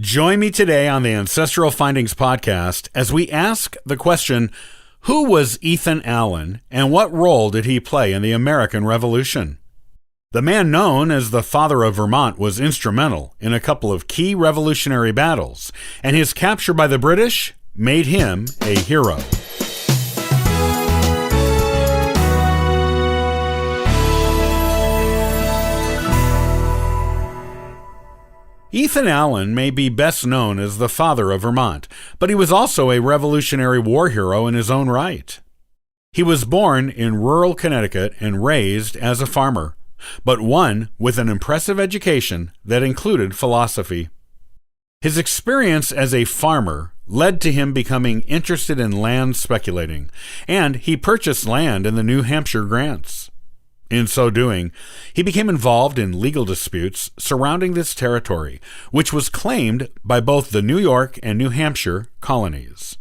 Join me today on the Ancestral Findings Podcast as we ask the question, who was Ethan Allen and what role did he play in the American Revolution? The man known as the Father of Vermont was instrumental in a couple of key revolutionary battles, and his capture by the British made him a hero. Ethan Allen may be best known as the Father of Vermont, but he was also a Revolutionary War hero in his own right. He was born in rural Connecticut and raised as a farmer, but one with an impressive education that included philosophy. His experience as a farmer led to him becoming interested in land speculating, and he purchased land in the New Hampshire grants. In so doing, he became involved in legal disputes surrounding this territory, which was claimed by both the New York and New Hampshire colonies.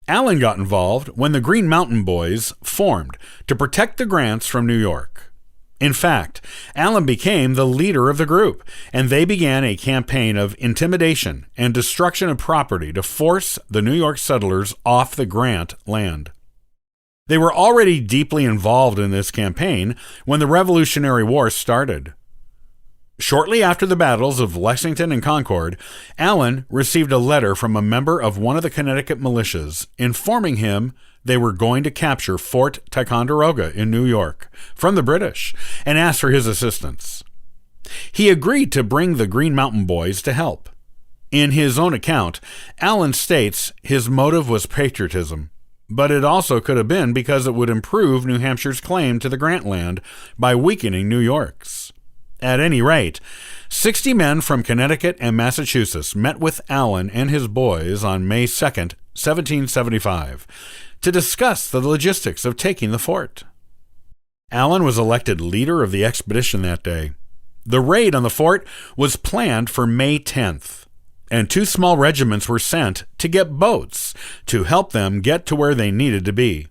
Allen got involved when the Green Mountain Boys formed to protect the grants from New York. In fact, Allen became the leader of the group, and they began a campaign of intimidation and destruction of property to force the New York settlers off the grant land. They were already deeply involved in this campaign when the Revolutionary War started. Shortly after the battles of Lexington and Concord, Allen received a letter from a member of one of the Connecticut militias informing him they were going to capture Fort Ticonderoga in New York from the British and asked for his assistance. He agreed to bring the Green Mountain Boys to help. In his own account, Allen states his motive was patriotism, but it also could have been because it would improve New Hampshire's claim to the grant land by weakening New York's. At any rate, 60 men from Connecticut and Massachusetts met with Allen and his boys on May 2nd, 1775, to discuss the logistics of taking the fort. Allen was elected leader of the expedition that day. The raid on the fort was planned for May 10th. And 2 small regiments were sent to get boats to help them get to where they needed to be.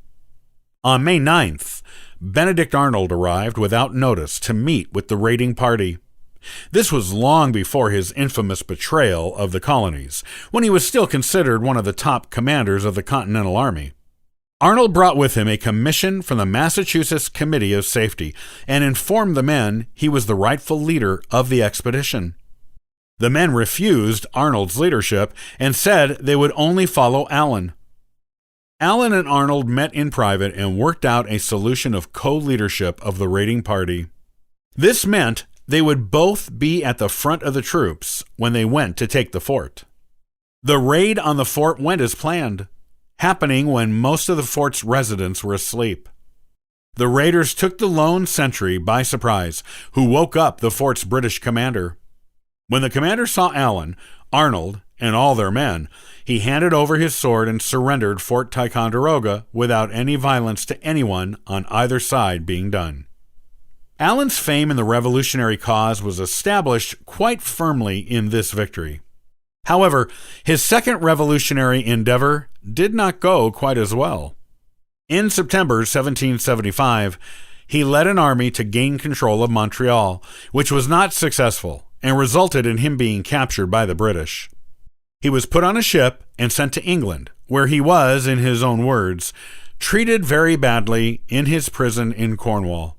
On May 9th, Benedict Arnold arrived without notice to meet with the raiding party. This was long before his infamous betrayal of the colonies, when he was still considered one of the top commanders of the Continental Army. Arnold brought with him a commission from the Massachusetts Committee of Safety and informed the men he was the rightful leader of the expedition. The men refused Arnold's leadership and said they would only follow Allen. Allen and Arnold met in private and worked out a solution of co-leadership of the raiding party. This meant they would both be at the front of the troops when they went to take the fort. The raid on the fort went as planned, happening when most of the fort's residents were asleep. The raiders took the lone sentry by surprise, who woke up the fort's British commander. When the commander saw Allen, Arnold, and all their men, he handed over his sword and surrendered Fort Ticonderoga without any violence to anyone on either side being done. Allen's fame in the revolutionary cause was established quite firmly in this victory. However, his second revolutionary endeavor did not go quite as well. In September 1775, he led an army to gain control of Montreal, which was not successful and resulted in him being captured by the British. He was put on a ship and sent to England, where he was, in his own words, treated very badly in his prison in Cornwall.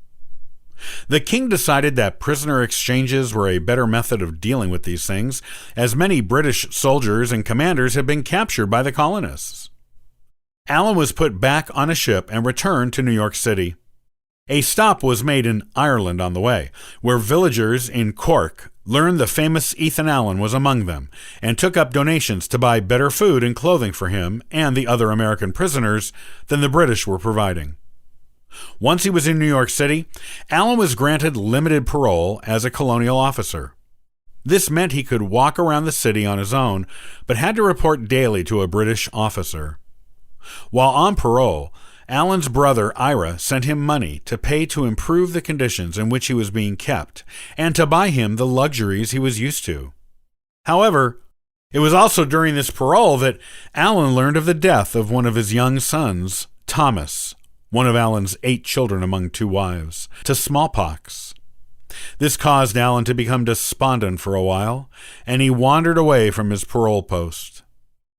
The king decided that prisoner exchanges were a better method of dealing with these things, as many British soldiers and commanders had been captured by the colonists. Allen was put back on a ship and returned to New York City. A stop was made in Ireland on the way, where villagers in Cork learned the famous Ethan Allen was among them and took up donations to buy better food and clothing for him and the other American prisoners than the British were providing. Once he was in New York City, Allen was granted limited parole as a colonial officer. This meant he could walk around the city on his own, but had to report daily to a British officer. While on parole, Allen's brother Ira sent him money to pay to improve the conditions in which he was being kept and to buy him the luxuries he was used to. However, it was also during this parole that Allen learned of the death of one of his young sons, Thomas, one of Allen's 8 children among 2 wives, to smallpox. This caused Allen to become despondent for a while, and he wandered away from his parole post.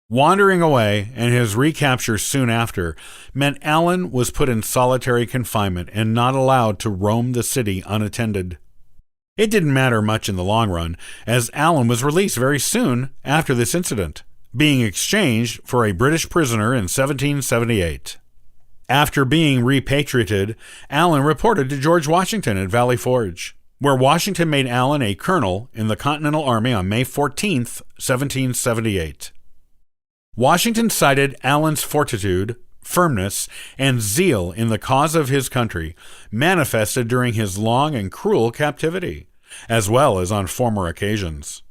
Wandering away and his recapture soon after meant Allen was put in solitary confinement and not allowed to roam the city unattended. It didn't matter much in the long run, as Allen was released very soon after this incident, being exchanged for a British prisoner in 1778. After being repatriated, Allen reported to George Washington at Valley Forge, where Washington made Allen a colonel in the Continental Army on May 14, 1778. Washington cited Allen's fortitude, firmness, and zeal in the cause of his country, manifested during his long and cruel captivity, as well as on former occasions.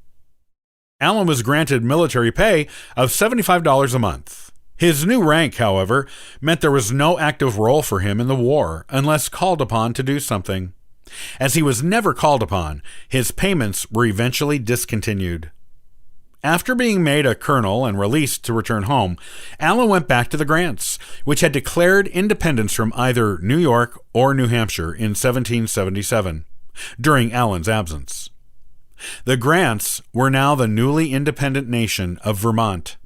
Allen was granted military pay of $75 a month. His new rank, however, meant there was no active role for him in the war unless called upon to do something. As he was never called upon, his payments were eventually discontinued. After being made a colonel and released to return home, Allen went back to the Grants, which had declared independence from either New York or New Hampshire in 1777, during Allen's absence. The Grants were now the newly independent nation of Vermont.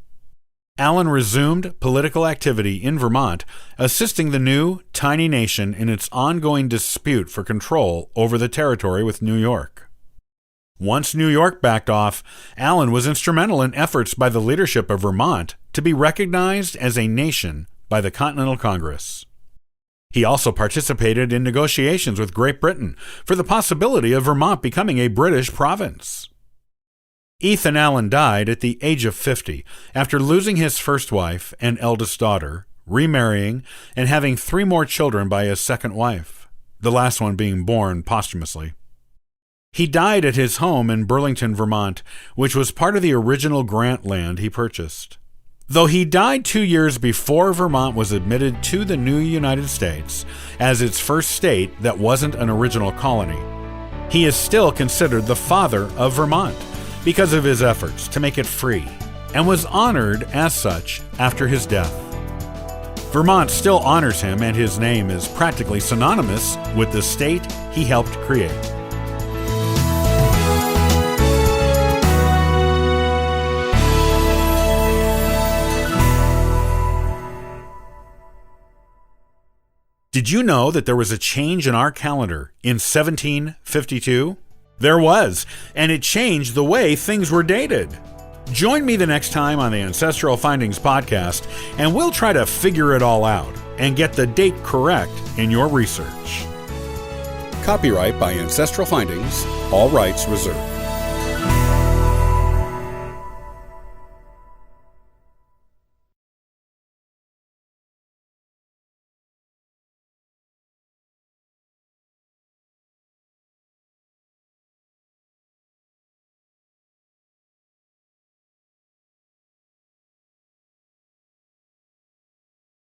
Allen resumed political activity in Vermont, assisting the new, tiny nation in its ongoing dispute for control over the territory with New York. Once New York backed off, Allen was instrumental in efforts by the leadership of Vermont to be recognized as a nation by the Continental Congress. He also participated in negotiations with Great Britain for the possibility of Vermont becoming a British province. Ethan Allen died at the age of 50 after losing his first wife and eldest daughter, remarrying, and having 3 more children by his second wife, the last one being born posthumously. He died at his home in Burlington, Vermont, which was part of the original Grant land he purchased. Though he died 2 years before Vermont was admitted to the new United States as its first state that wasn't an original colony, he is still considered the father of Vermont because of his efforts to make it free, and was honored as such after his death. Vermont still honors him, and his name is practically synonymous with the state he helped create. Did you know that there was a change in our calendar in 1752? There was, and it changed the way things were dated. Join me the next time on the Ancestral Findings Podcast, and we'll try to figure it all out and get the date correct in your research. Copyright by Ancestral Findings, all rights reserved.